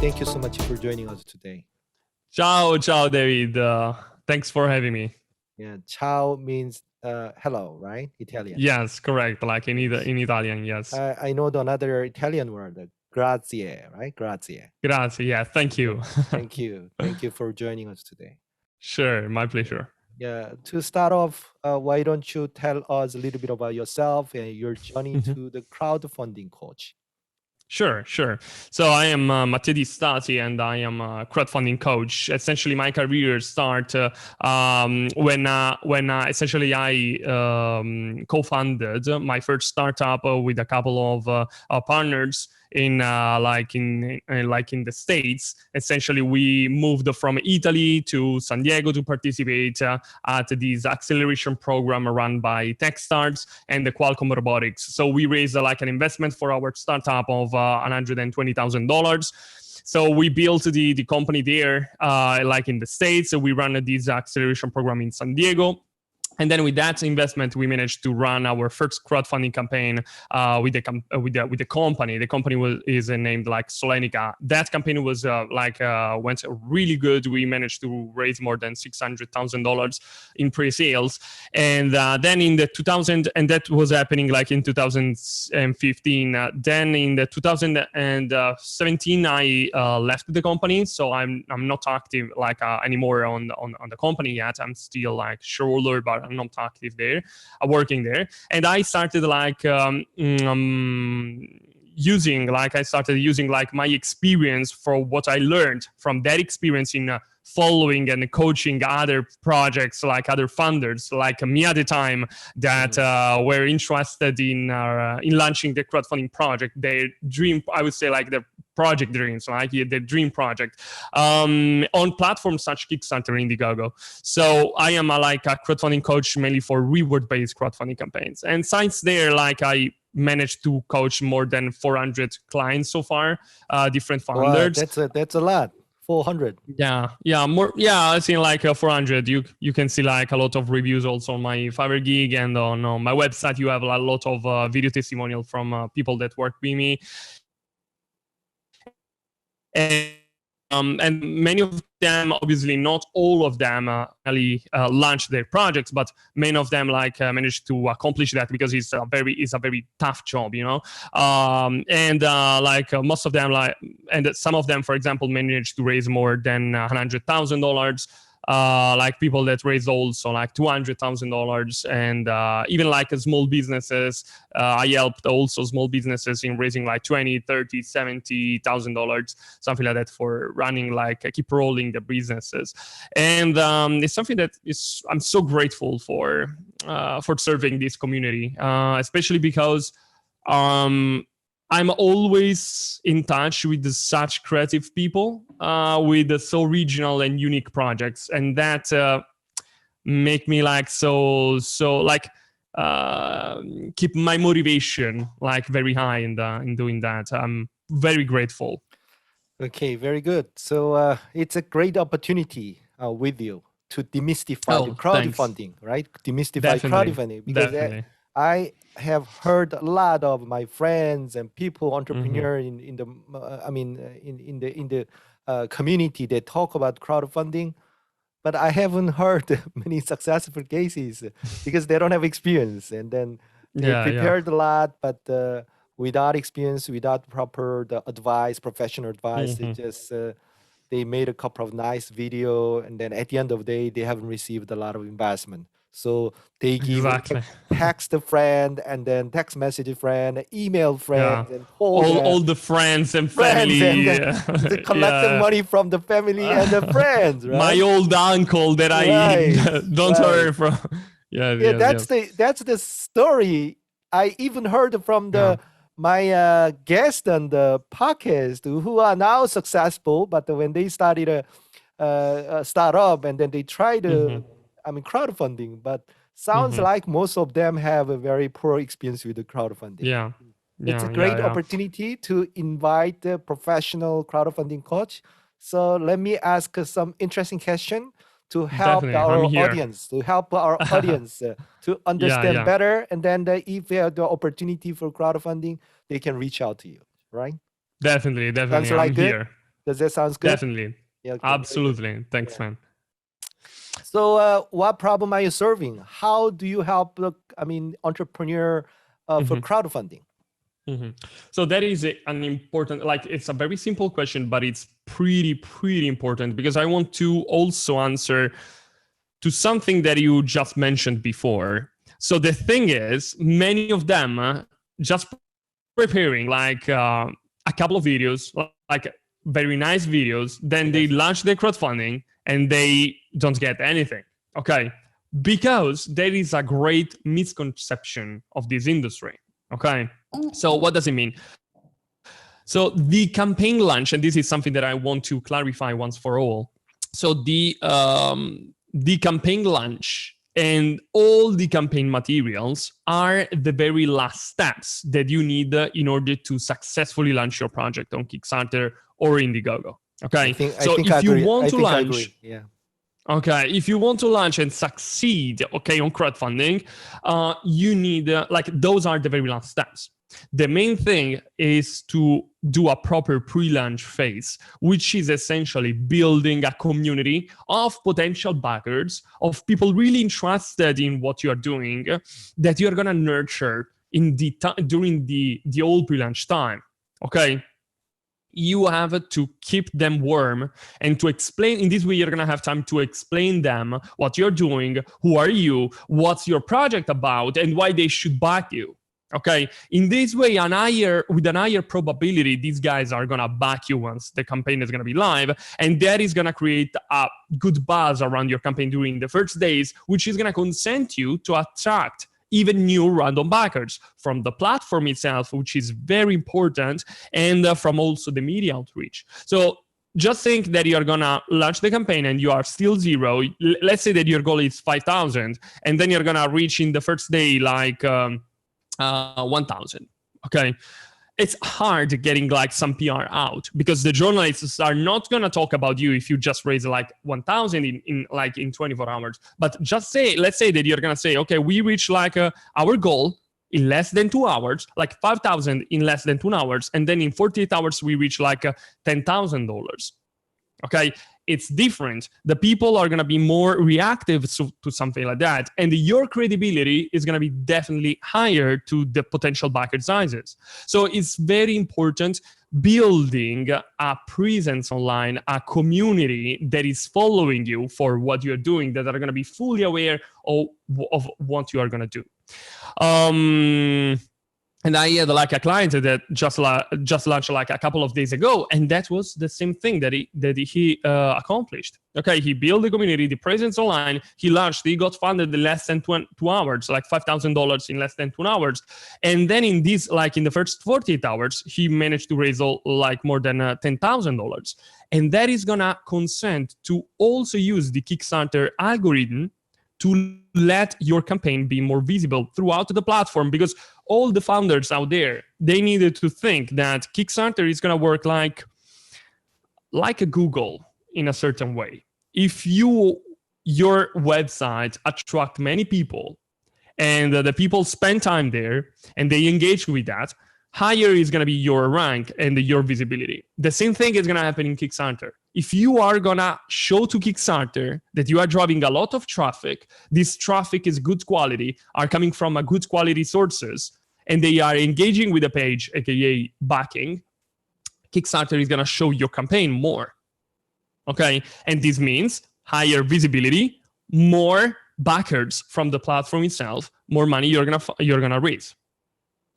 thank you so much for joining us today. Ciao, David. Thanks for having me. Yeah, ciao means hello, right? Italian. Yes, correct. Like in Italian, yes. I know another Italian word, grazie, right? Grazie. Grazie. Yeah, thank you. Thank you. Thank you for joining us today. Sure, my pleasure. Yeah, to start off, why don't you tell us a little bit about yourself and your journey to the crowdfunding coach? Sure. So I am Mattia Di Stasi, and I am a crowdfunding coach. Essentially, my career started when essentially I co-founded my first startup with a couple of partners in the States. Essentially, we moved from Italy to San Diego to participate at this acceleration program run by Techstars and the Qualcomm Robotics. So we raised an investment for our startup of $120,000. So we built the company there, in the States. So we ran this acceleration program in San Diego. And then with that investment, we managed to run our first crowdfunding campaign with the company. The company is named Solenica. That campaign was went really good. We managed to raise more than $600,000 in pre-sales, and then in the 2000, and that was happening in 2015. Then in the 2017, I left the company, so I'm not active anymore on the company yet. I'm still shareholder, but I'm not active there, working there. And I started using my experience for what I learned from that experience in following and coaching other projects, other funders like me at the time that were interested in launching the crowdfunding project, their dream, I would say their project dreams, the dream project, on platforms such Kickstarter and Indiegogo. So I am a crowdfunding coach mainly for reward-based crowdfunding campaigns. And since there, I managed to coach more than 400 clients so far, different funders. Wow, that's a lot. 400. More. I think 400. You can see a lot of reviews also on my Fiverr gig, and on my website you have a lot of video testimonial from people that work with me. And many of them, obviously not all of them really launched their projects, but many of them managed to accomplish that because it's a very tough job, and most of them and some of them, for example, managed to raise more than $100,000. People that raised also $200,000, and even small businesses. I helped also small businesses in raising $20,000, $30,000, $70,000, something like that, for running keep rolling the businesses. And it's something that I'm so grateful for serving this community, especially because I'm always in touch with such creative people with so regional and unique projects, and that make me keep my motivation very high in doing that. I'm very grateful. Okay, very good. So it's a great opportunity with you to demystify the crowdfunding, right? Demystify crowdfunding, because I have heard a lot of my friends and people, entrepreneurs in the community that talk about crowdfunding, but I haven't heard many successful cases because they don't have experience, and then they prepared a lot, but without experience, without proper professional advice, they just they made a couple of nice video, and then at the end of the day, they haven't received a lot of investment. So they give text a friend, and then text message a friend, email friends, and all the friends and family. And collecting money from the family and the friends. Right? My old uncle that I don't hear from. That's the story. I even heard from my guests on the podcast who are now successful, but when they started a startup and then they tried crowdfunding, but sounds like most of them have a very poor experience with the crowdfunding. It's a great opportunity to invite a professional crowdfunding coach. So let me ask some interesting question to help our audience, to understand better. And then if they have the opportunity for crowdfunding, they can reach out to you, right? Definitely. Sounds I'm here. Does that sound good? Definitely. Yeah, okay. Absolutely. Thanks, man. So what problem are you solving? How do you help entrepreneur for crowdfunding? So that is an important, like, it's a very simple question, but it's pretty important, because I want to also answer to something that you just mentioned before. So the thing is, many of them just preparing like a couple of videos, like very nice videos, then they launch their crowdfunding and they don't get anything. Okay, because there is a great misconception of this industry. Okay, so what does it mean? So the campaign launch, and this is something that I want to clarify once for all. So the campaign launch and all the campaign materials are the very last steps that you need in order to successfully launch your project on Kickstarter or Indiegogo. Okay, if you want to launch, okay, if you want to launch and succeed, okay, on crowdfunding, you need like those are the very last steps. The main thing is to do a proper pre-launch phase, which is essentially building a community of potential backers, of people really interested in what you are doing, that you're gonna nurture in during the whole pre-launch time. Okay, you have to keep them warm and to explain. In this way, you're gonna have time to explain them what you're doing, who are you, what's your project about, and why they should back you. Okay, in this way, with an higher probability, these guys are gonna back you once the campaign is gonna be live, and that is gonna create a good buzz around your campaign during the first days, which is gonna consent you to attract even new random backers from the platform itself, which is very important, and from also the media outreach. So just think that you're gonna launch the campaign and you are still zero. Let's say that your goal is 5,000, and then you're gonna reach in the first day like 1,000. Okay, it's hard getting like some PR out, because the journalists are not gonna talk about you if you just raise like 1,000 in 24 hours. But just let's say that you're gonna say, okay, we reach like our goal in less than 2 hours, like 5,000 in less than 2 hours, and then in 48 hours we reach like $10,000. Okay, it's different. The people are going to be more reactive to something like that, and your credibility is going to be definitely higher to the potential backer sizes. So it's very important building a presence online, a community that is following you for what you're doing, that are going to be fully aware of what you are going to do. And I had like a client that just launched like a couple of days ago, and that was the same thing that he accomplished. Okay, he built the community, the presence online. He launched. He got funded in less than 2 hours, like $5,000 in less than 2 hours. And then in the first 48 hours, he managed to raise like more than $10,000. And that is gonna consent to also use the Kickstarter algorithm to let your campaign be more visible throughout the platform, because all the founders out there, they needed to think that Kickstarter is going to work like a Google in a certain way. If your website attract many people, and the people spend time there and they engage with that, higher is going to be your rank and your visibility. The same thing is going to happen in Kickstarter. If you are going to show to Kickstarter that you are driving a lot of traffic, this traffic is good quality, are coming from a good quality sources, and they are engaging with the page, aka backing, Kickstarter is going to show your campaign more. Okay, and this means higher visibility, more backers from the platform itself, more money you're gonna raise.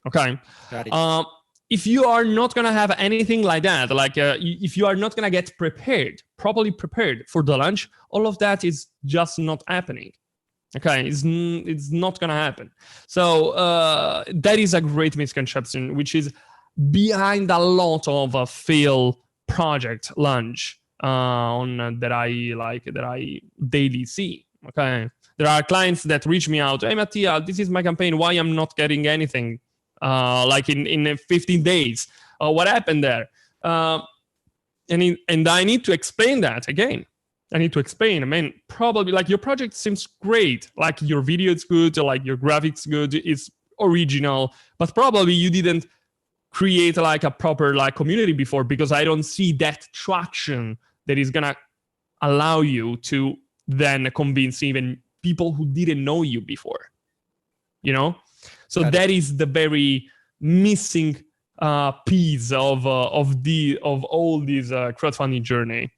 Okay. Got it. If you are not going to have anything like that, like if you are not going to get properly prepared for the launch, all of that is just not happening. Okay, it's not going to happen. So that is a great misconception, which is behind a lot of a failed project launch that I daily see. Okay, there are clients that reach me out, hey Mattia, this is my campaign, why I'm not getting anything? Like in 15 days, what happened there? And I need to explain that again. I need to explain. I mean, probably like your project seems great, like your video is good, or like your graphics good, it's original, but probably you didn't create like a proper like community before, because I don't see that traction that is gonna allow you to then convince even people who didn't know you before, you know? So that is the very missing piece of all this crowdfunding journey.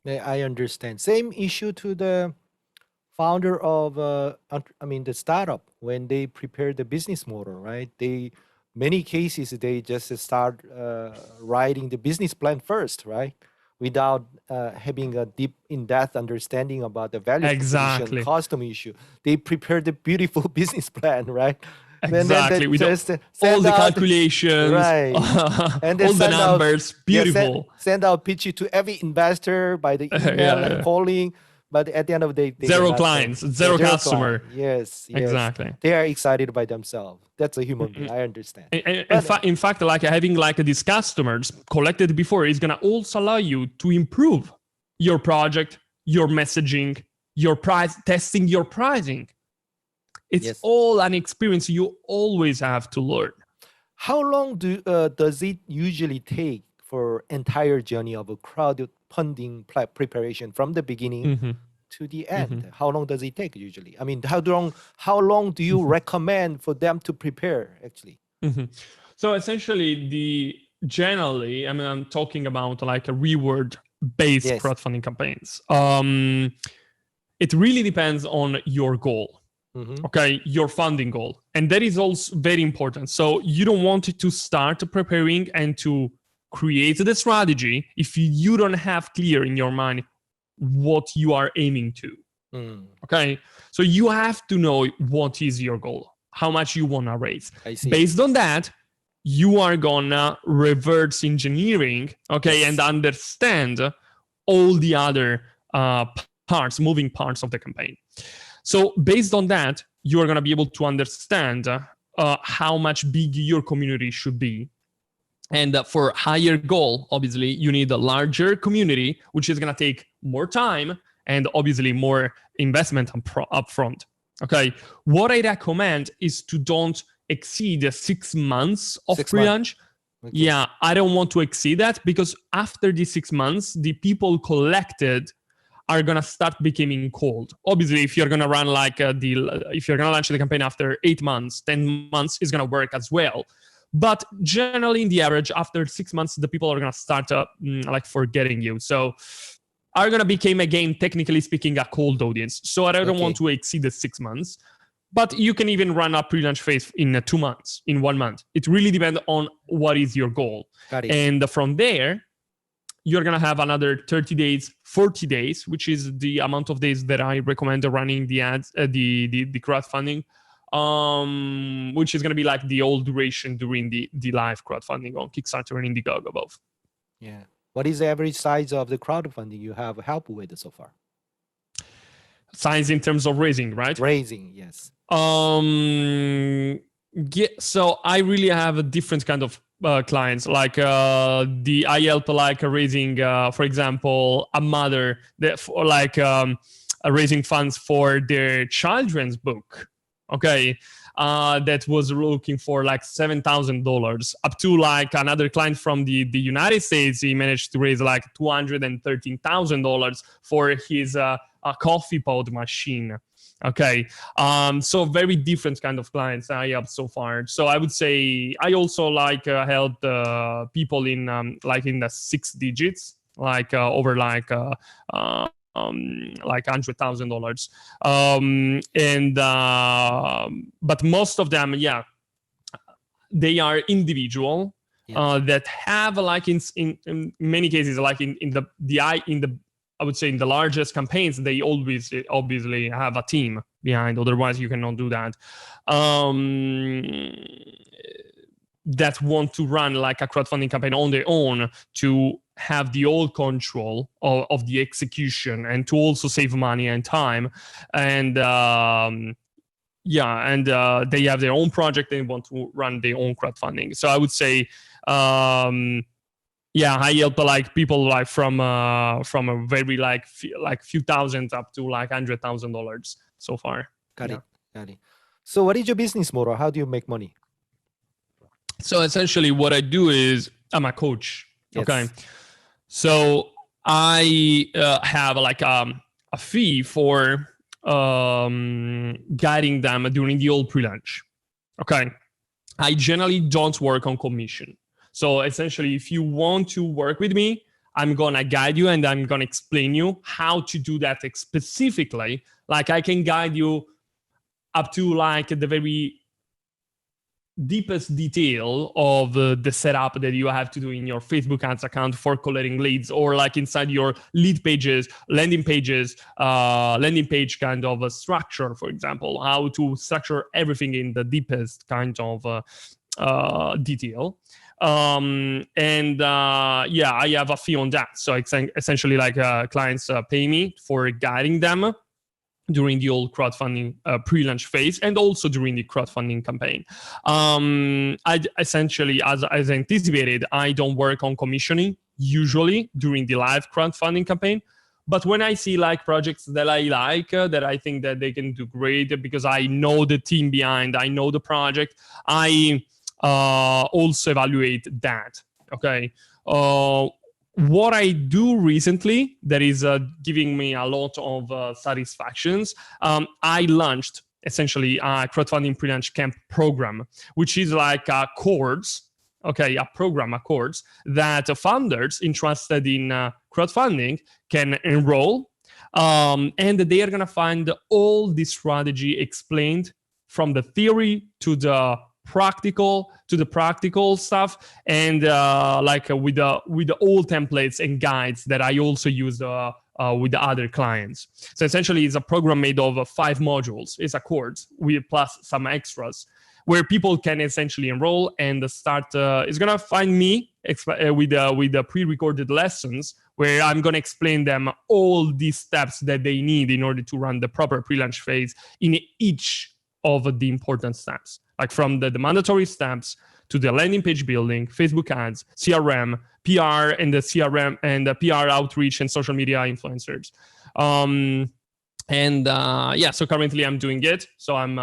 I understand. Same issue to the founder of the startup when they prepare the business model, right? Many cases they just start writing the business plan first, right? Without having a deep in-depth understanding about the value proposition, customer issue. They prepare the beautiful business plan, right? Exactly. With all the calculations, right? And all the numbers, beautiful. Send out pitch it to every investor by the email and calling. But at the end of the day, zero clients, zero customer. Yes, exactly. They are excited by themselves. That's a human being. I understand. In fact, like having like these customers collected before is gonna also allow you to improve your project, your messaging, your price, testing your pricing. It's all an experience you always have to learn. How long does it usually take for entire journey of a crowdfunding preparation from the beginning to the end? How long does it take usually? I mean, how long do you recommend for them to prepare actually? So essentially, generally, I mean, I'm talking about like a reward-based crowdfunding campaigns. It really depends on your goal. Okay, your funding goal. And that is also very important. So you don't want to start preparing and to create the strategy if you don't have clear in your mind what you are aiming to. Okay, so you have to know what is your goal, how much you want to raise. Based on that, you are gonna reverse engineering, okay, and understand all the other moving parts of the campaign. So based on that, you're going to be able to understand how much big your community should be. And for higher goal, obviously, you need a larger community, which is going to take more time and obviously more investment upfront. Okay. What I recommend is to don't exceed 6 months of pre-launch. Yeah, I don't want to exceed that, because after the 6 months, the people collected are gonna start becoming cold. Obviously, if you're gonna run like if you're gonna launch the campaign after 8 months, 10 months is gonna work as well. But generally, in the average, after 6 months, the people are gonna start like forgetting you. So are gonna become again, technically speaking, a cold audience. So I don't want to exceed the 6 months. But you can even run a pre-launch phase in 2 months, in 1 month. It really depends on what is your goal. And from there, you're going to have another 30 days, 40 days, which is the amount of days that I recommend running the ads, the crowdfunding, which is going to be like the old duration during the live crowdfunding on Kickstarter and Indiegogo above. Yeah. What is the average size of the crowdfunding you have help with so far? Size in terms of raising, right? Raising, yes. So I really have a different kind of clients. Like I help like raising, for example, a mother that for like raising funds for their children's book. Okay. That was looking for like $7,000, up to like another client from the United States. He managed to raise like $213,000 for his a coffee pod machine. Okay. So very different kind of clients I have so far. So I would say I also like helped people in the 6 digits, like over like $100,000. But most of them, they are individual that have like in many cases, like in I would say in the largest campaigns, they always obviously have a team behind. Otherwise, you cannot do that. That want to run like a crowdfunding campaign on their own to have the whole control of the execution and to also save money and time. And they have their own project. They want to run their own crowdfunding. So I would say, I help like people like from a very like few thousand up to like $100,000 so far. Got it. So what is your business model? How do you make money? So essentially what I do is I'm a coach. Yes. Okay. So I have like a fee for guiding them during the whole pre-launch. Okay. I generally don't work on commission. So essentially, if you want to work with me, I'm going to guide you and I'm going to explain you how to do that specifically. Like I can guide you up to like the very deepest detail of the setup that you have to do in your Facebook ads account for collecting leads, or like inside your lead pages, landing page kind of a structure, for example, how to structure everything in the deepest kind of detail. I have a fee on that. So it's essentially like clients pay me for guiding them during the old crowdfunding pre-launch phase and also during the crowdfunding campaign. I essentially, as anticipated, I don't work on commissioning usually during the live crowdfunding campaign. But when I see like projects that I like, that I think that they can do great because I know the team behind, I know the project, I also evaluate that. Okay. What I do recently that is giving me a lot of satisfactions, I launched essentially a crowdfunding pre-launch camp program, which is like a course, okay, a program, a course that founders interested in crowdfunding can enroll, and they are going to find all the strategy explained from the theory to the practical stuff, and with the old templates and guides that I also use with the other clients. So essentially it's a program made of 5 modules. It's a course with plus some extras where people can essentially enroll and start. It's gonna find me with the pre-recorded lessons where I'm gonna explain them all these steps that they need in order to run the proper pre-launch phase in each of the important steps, like from the mandatory steps to the landing page building, Facebook ads, CRM, PR, and the CRM and the PR outreach and social media influencers. So currently I'm doing it. So I'm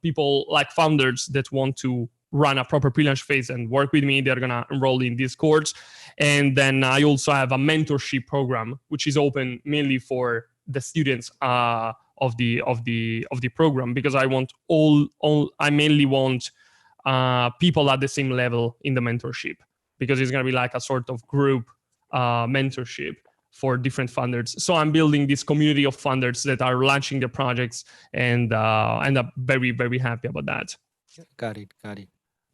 people like founders that want to run a proper pre-launch phase and work with me, they're gonna enroll in this course. And then I also have a mentorship program, which is open mainly for the students of the program, because I want I mainly want people at the same level in the mentorship, because it's going to be like a sort of group mentorship for different funders. So I'm building this community of funders that are launching their projects, and I'm very, very happy about that. Got it.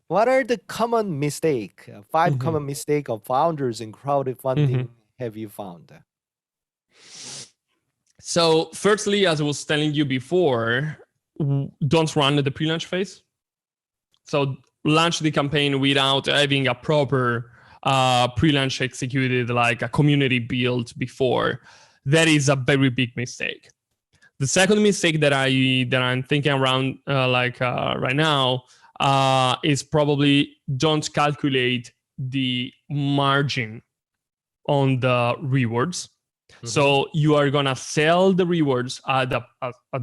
What are the common mistake, 5 common mistake of founders in crowdfunding have you found? So firstly, as I was telling you before, don't run the pre-launch phase. So launch the campaign without having a proper pre-launch executed, like a community built before. That is a very big mistake. The second mistake that I'm thinking around right now is probably don't calculate the margin on the rewards. So you are gonna sell the rewards at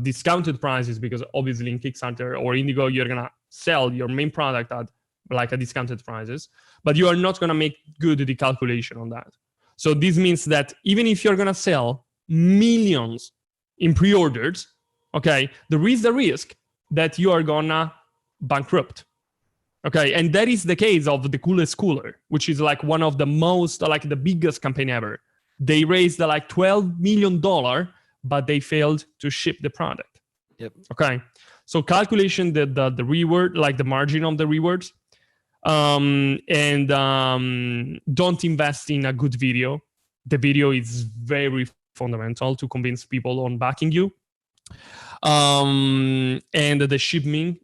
discounted prices, because obviously in Kickstarter or Indigo you're gonna sell your main product at like a discounted prices, but you are not gonna make good the calculation on that. So this means that even if you're gonna sell millions in pre-orders, okay, there is the risk that you are gonna bankrupt. Okay, and that is the case of the Coolest Cooler, which is like one of the most, like the biggest campaign ever. They raised like $12 million, but they failed to ship the product. Yep. Okay. So calculation the reward, like the margin of the rewards, and don't invest in a good video. The video is very fundamental to convince people on backing you. And the shipping.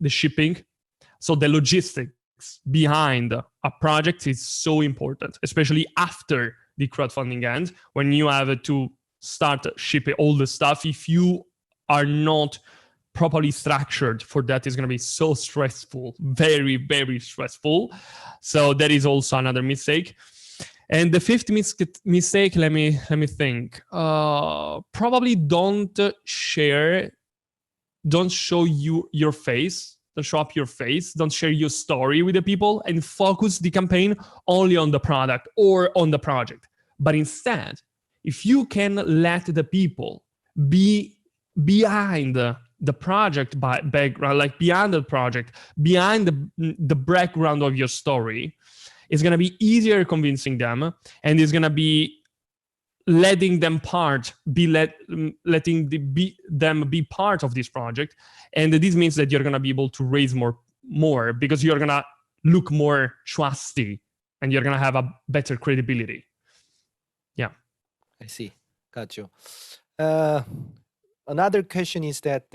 So the logistics behind a project is so important, especially after the crowdfunding end, when you have to start shipping all the stuff. If you are not properly structured for that, it's going to be so stressful, very, very stressful. So that is also another mistake. And the fifth mistake, let me think. Probably don't show your face don't show up your face, don't share your story with the people, and focus the campaign only on the product or on the project. But instead, if you can let the people be behind the project background, like behind the project, behind the background of your story, it's going to be easier convincing them, and it's going to be letting them them be part of this project. And this means that you're going to be able to raise more because you're going to look more trusty and you're going to have a better credibility. Yeah. I see. Got you. Another question is that,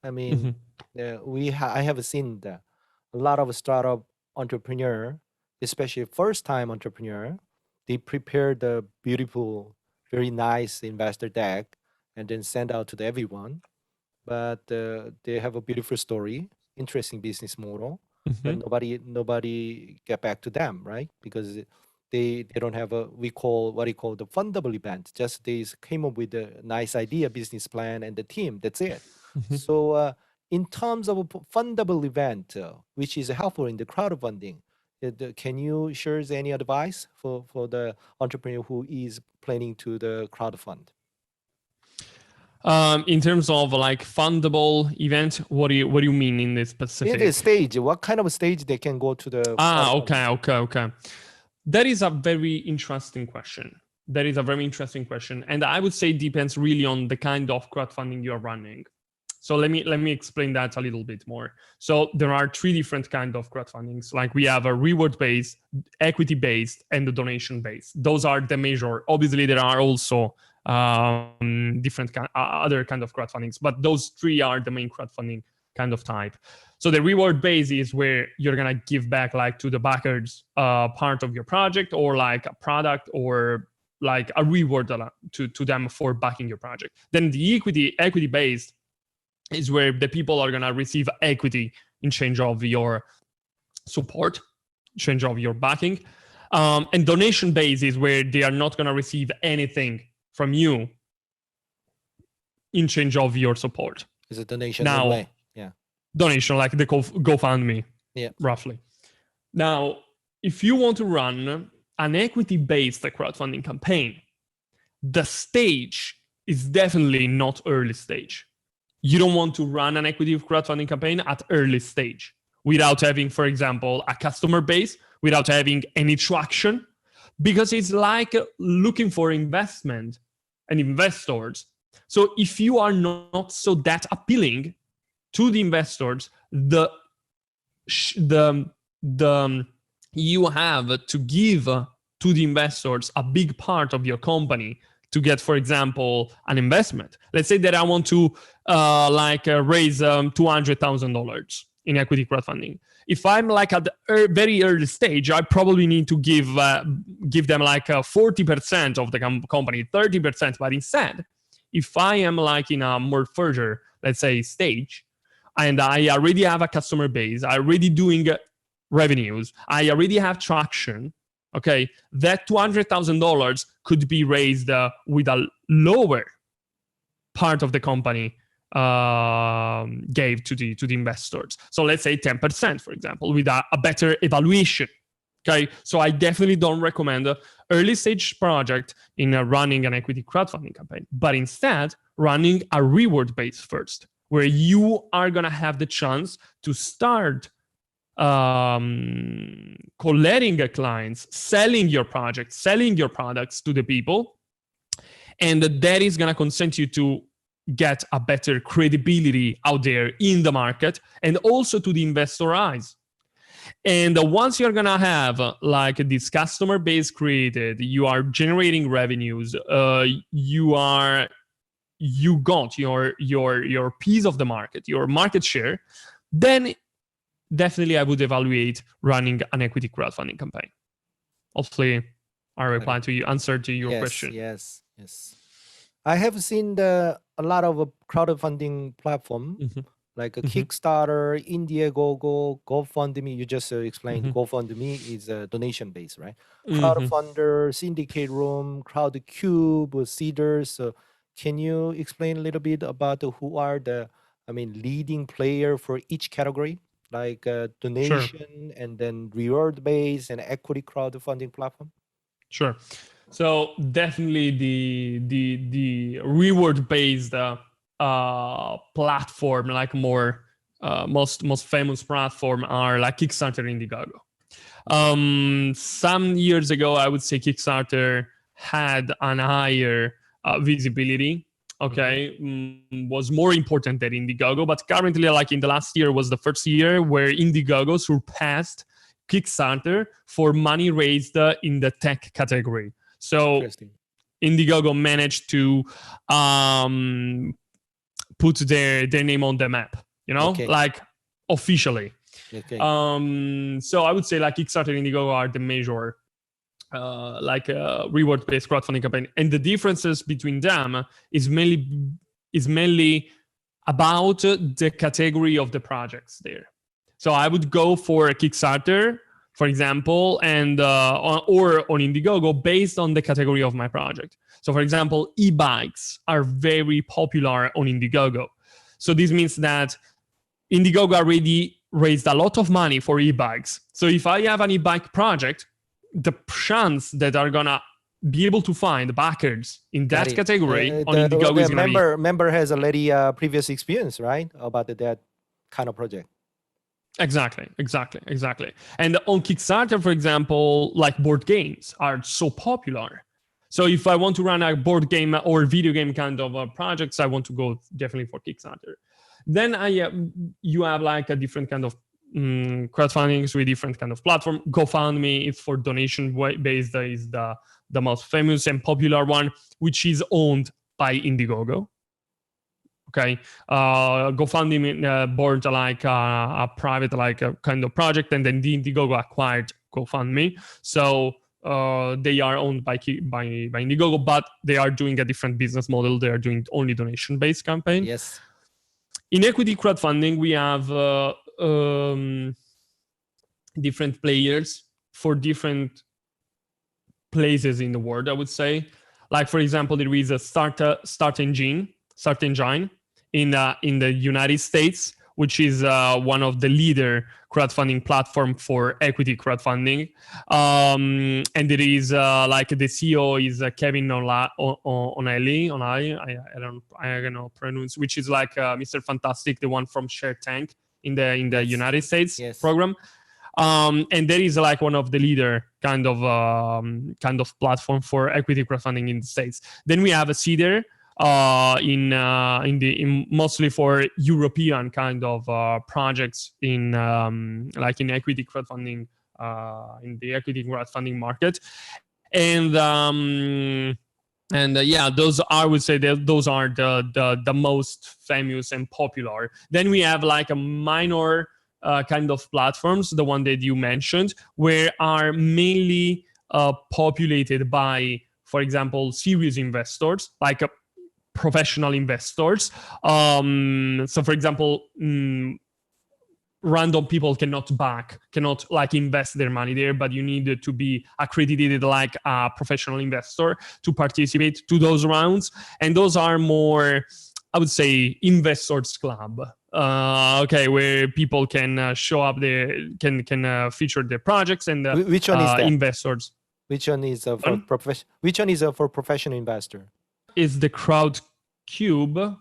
I mean, I have seen a lot of startup entrepreneur, especially first-time entrepreneur, they prepare the beautiful, very nice investor deck and then send out to everyone. But they have a beautiful story, interesting business model, but nobody get back to them, right? Because they don't have what you call the fundable event. Just they came up with a nice idea, business plan, and the team. That's it. So in terms of a fundable event, which is helpful in the crowdfunding, can you share any advice for the entrepreneur who is planning to the crowdfund? In terms of like fundable event, what do you mean in this specific? In the stage, what kind of stage they can go to the? Okay. That is a very interesting question. And I would say it depends really on the kind of crowdfunding you're running. So let me explain that a little bit more. So there are 3 different kinds of crowdfundings. Like we have a reward-based, equity-based, and the donation-based. Those are the major. Obviously, there are also different other kind of crowdfundings, but those 3 are the main crowdfunding kind of type. So the reward-based is where you're gonna give back like to the backers part of your project, or like a product, or like a reward to them for backing your project. Then the equity-based is where the people are going to receive equity in change of your support, change of your backing. And donation-based is where they are not going to receive anything from you in change of your support. It's a donation now, way. Yeah. Donation, like the GoFundMe, roughly. Now, if you want to run an equity-based crowdfunding campaign, the stage is definitely not early stage. You don't want to run an equity crowdfunding campaign at early stage without having, for example, a customer base, without having any traction, because it's like looking for investment and investors. So if you are not so that appealing to the investors, you have to give to the investors a big part of your company to get, for example, an investment. Let's say that I want to raise $200,000 in equity crowdfunding. If I'm like at the very early stage, I probably need to give them like 40% of the company, 30%. But instead, if I am like in a more further, let's say, stage, and I already have a customer base, I already doing revenues, I already have traction, okay, that $200,000 could be raised with a lower part of the company gave to the investors. So let's say 10%, for example, with a better evaluation. Okay, so I definitely don't recommend an early stage project in running an equity crowdfunding campaign, but instead running a reward base first, where you are gonna have the chance to start collecting clients, selling your project, selling your products to the people, and that is gonna consent you to get a better credibility out there in the market and also to the investor eyes. And once you're gonna have like this customer base created, you are generating revenues, you got your piece of the market, your market share, then definitely I would evaluate running an equity crowdfunding campaign. Hopefully I replied to you, answer to your question. Yes. I have seen a lot of crowdfunding platform, like a Kickstarter, Indiegogo, GoFundMe. You just explained GoFundMe is donation based, right? Crowdfunder, Syndicate Room, Crowdcube, Cedars. So can you explain a little bit about who are the leading player for each category, like donation and then reward based and equity crowdfunding platform? Sure. So definitely the reward based platform, like more most famous platform are like Kickstarter, Indiegogo. Some years ago, I would say Kickstarter had an higher visibility. Okay, was more important than Indiegogo, but currently, like in the last year, was the first year where Indiegogo surpassed Kickstarter for money raised in the tech category. So Indiegogo managed to put their name on the map, like officially. Okay. So I would say like Kickstarter and Indiegogo are the major reward-based crowdfunding campaign, and the differences between them is mainly about the category of the projects there. So I would go for a Kickstarter, for example, and or on Indiegogo based on the category of my project. So for example, e-bikes are very popular on Indiegogo. So this means that Indiegogo already raised a lot of money for e-bikes. So if I have an e-bike project, the chance that are gonna be able to find backers in that category on Indiegogo is gonna be... Member has already previous experience, right, about that kind of project. Exactly. And on Kickstarter, for example, like board games are so popular. So if I want to run a board game or video game kind of projects, I want to go definitely for Kickstarter. Then you have like a different kind of crowdfunding with different kind of platform. GoFundMe is for donation based, is the most famous and popular one, which is owned by Indiegogo. Okay, GoFundMe board like a private like a kind of project, and then Indiegogo acquired GoFundMe. So they are owned by Indiegogo, but they are doing a different business model. They are doing only donation-based campaign. Yes. In equity crowdfunding, we have different players for different places in the world, I would say. Like, for example, there is a Start Engine in the United States, which is one of the leader crowdfunding platform for equity crowdfunding. And there is like the CEO is Kevin O'Leary. I don't know pronounce, which is like Mr. Fantastic, the one from Shark Tank in the United States program. And there is like one of the leader kind of platform for equity crowdfunding in the States. Then we have a Cedar in mostly for European kind of projects in like in equity crowdfunding in the equity crowdfunding market, and yeah, those I would say that those are the most famous and popular. Then we have like a minor kind of platforms, the one that you mentioned, where are mainly populated by, for example, serious investors, like professional investors. So for example, random people cannot like invest their money there, but you need to be accredited like a professional investor to participate to those rounds. And those are more, I would say, investors club. Okay, where people can show up can feature their projects, and which one is that? Investors. Which one is which one is for professional investor? Is the CrowdCube?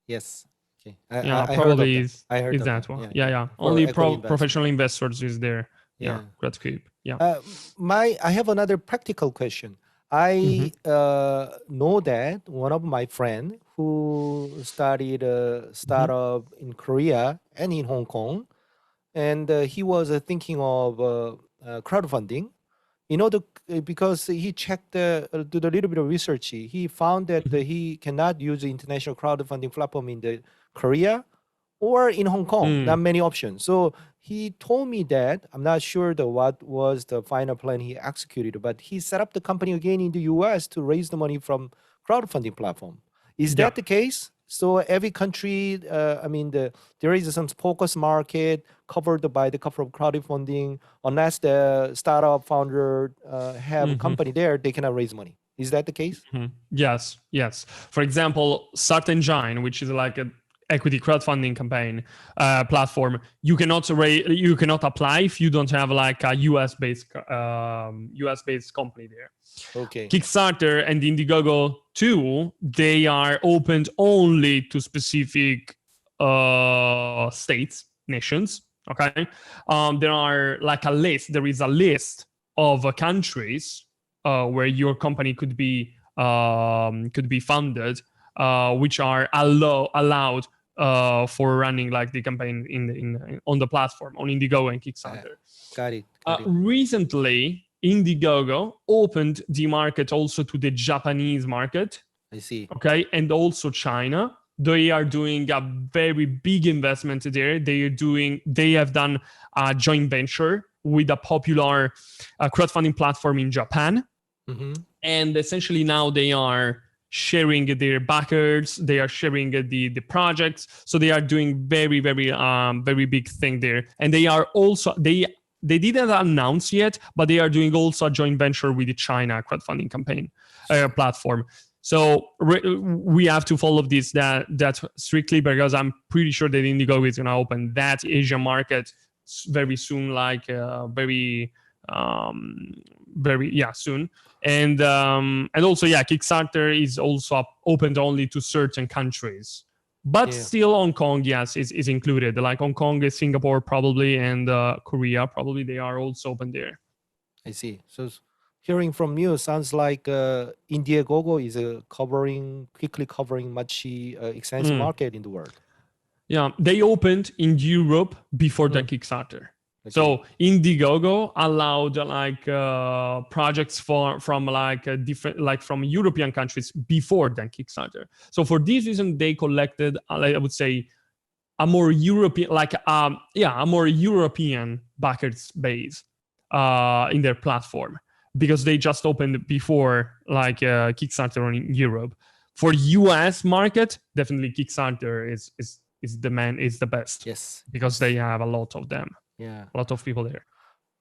Yes. Okay. I probably is that that one. Yeah. Only professional investors is there. Yeah. CrowdCube. Yeah. I have another practical question. I know that one of my friend who started a startup in Korea and in Hong Kong, and he was thinking of crowdfunding. Because he checked, did a little bit of research, he found that he cannot use the international crowdfunding platform in the Korea or in Hong Kong. Not many options. So he told me that, I'm not sure what was the final plan he executed, but he set up the company again in the US to raise the money from crowdfunding platform. Is that the case? So every country, there is some focus market covered by the corporate crowdfunding. Unless the startup founder have a company there, they cannot raise money. Is that the case? Yes. For example, Start Engine, which is like equity crowdfunding campaign platform, you cannot apply if you don't have like a US based company there. Okay. Kickstarter and Indiegogo too, they are opened only to specific states, nations. Okay, there is a list of countries where your company could be funded, which are allowed for running like the campaign on the platform on Indiegogo and Kickstarter. Got it. Recently, Indiegogo opened the market also to the Japanese market. I see. Okay, and also China. They are doing a very big investment there. They have done a joint venture with a popular crowdfunding platform in Japan. Mm-hmm. And essentially now they are sharing their backers, they are sharing the projects. So they are doing very big thing there. And they are also, they didn't announce yet, but they are doing also a joint venture with the China crowdfunding campaign platform. So we have to follow that strictly, because I'm pretty sure that Indiegogo is going to open that Asian market very soon, like soon. And also, Kickstarter is also opened only to certain countries, but still Hong Kong, yes, is included. Like Hong Kong, Singapore probably, and Korea probably, they are also open there. I see. So hearing from you, sounds like Indiegogo is quickly covering much extensive market in the world. Yeah, they opened in Europe before the Kickstarter. Okay. So Indiegogo allowed like projects from like different, like from European countries before the Kickstarter. So for this reason, they collected, I would say, a more European, a more European backers base in their platform, because they just opened before like Kickstarter in Europe. For US market, definitely Kickstarter is the best. Yes, because they have a lot of them. Yeah, a lot of people there.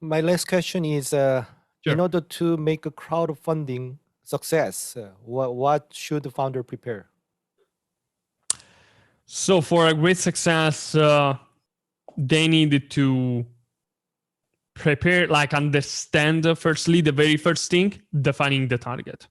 My last question is, Sure. in order to make a crowdfunding success, what should the founder prepare? So for a great success, they needed to prepare, like understand, firstly, the very first thing, defining the target.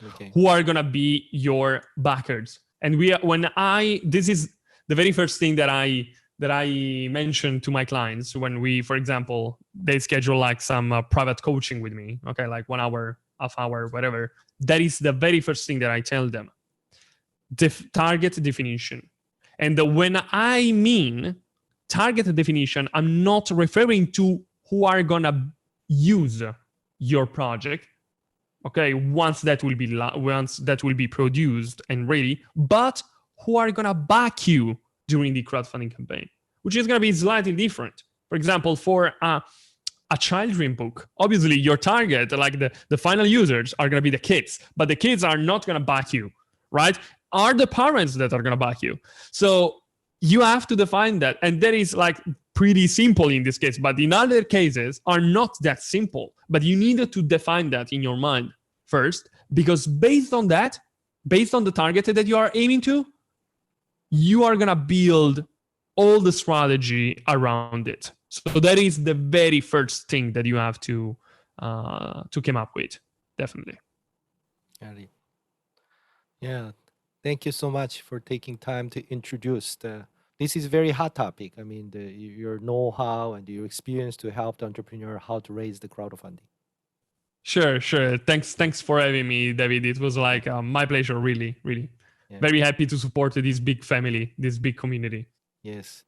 Okay. Who are gonna be your backers? And this is the very first thing that I mention to my clients when we, for example, they schedule like some private coaching with me, okay, like 1 hour, half hour, whatever. That is the very first thing that I tell them. Target definition. And when I mean target definition, I'm not referring to who are gonna use your project, okay, once that will be produced and ready, but who are gonna back you during the crowdfunding campaign, which is going to be slightly different. For example, for a children's book, obviously your target, like the final users, are going to be the kids, but the kids are not going to back you, right? Are the parents that are going to back you. So you have to define that. And that is like pretty simple in this case, but in other cases are not that simple. But you need to define that in your mind first, because based on that, based on the target that you are aiming to, you are going to build all the strategy around it. So that is the very first thing that you have to come up with, definitely. Got it. Yeah. Thank you so much for taking time to introduce this is a very hot topic. I mean, your know-how and your experience to help the entrepreneur how to raise the crowdfunding. Sure. Thanks for having me, David. It was like my pleasure, really. Yeah. Very happy to support this big family, this big community. Yes.